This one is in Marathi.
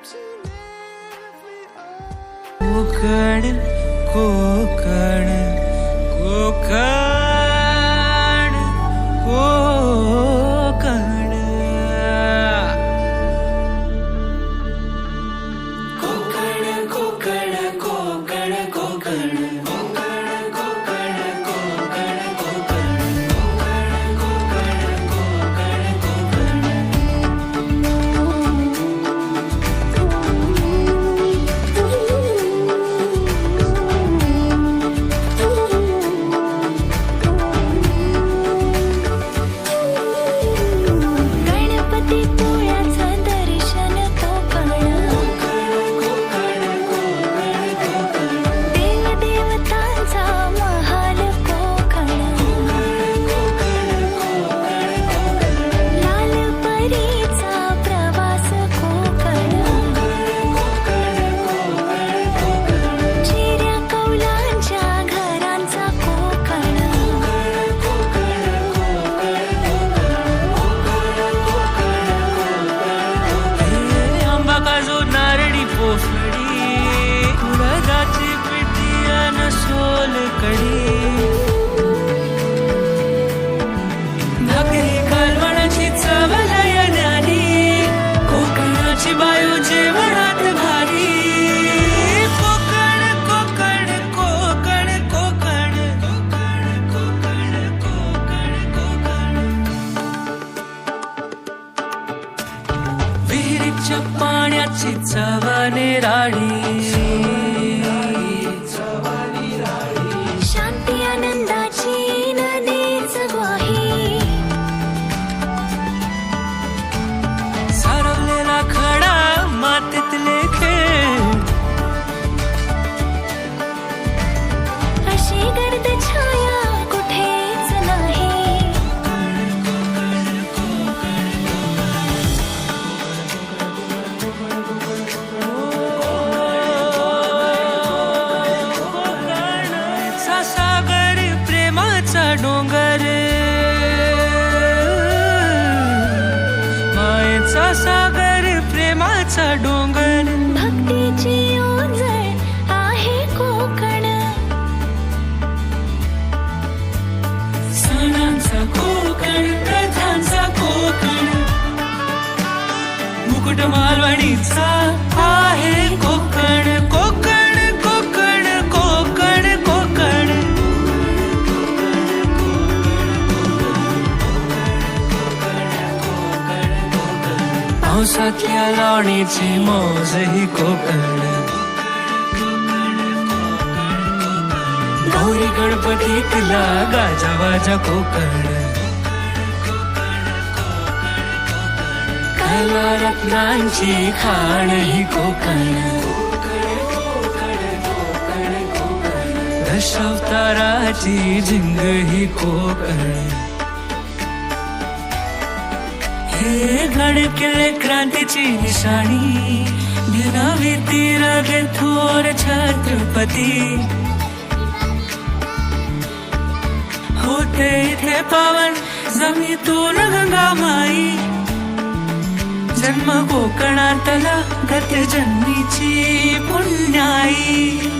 कोकण कोकण कोकण कोकण कोकण कोकण कोकण कोकण उडदाची पिठी अन सोलकढी भाकरी कालवणाची चव लयनारी कोकणाची बायू जेवणात भारी कोकण कोकण कोकण कोकण कोकण कोकण कोकण विहिरीच्या पाण्याची चव निराळी शांती आनंदाची नदीच ग्वाही सारवलेला खडा मातीतले खेळ अशी गर्द छाया कुठेच नाही सागर प्रेमाचा डोंगर मायेचा सागर प्रेमाचा डोंगर भक्तीची ओझळ आहे कोकण सणांचा कोकण प्रथांचा कोकण मुकुट मालवणीचा आहे कोकण कोकण कोकण कोकण कोकण पावसातल्या लावणीची मौज ही कोकण गौरी गणपतीतला गाजावाजा कोकण कला रत्नांची खाण ही कोकण दशावताराची झिंग ही कोकण हे गडकिल्ले क्रांतीची निशाणी दिनावी तीरगे थोर छत्रपती होते इथे पावन जमीतून गंगामाई जन्म कोकणातला गत जन्मीची पुण्याई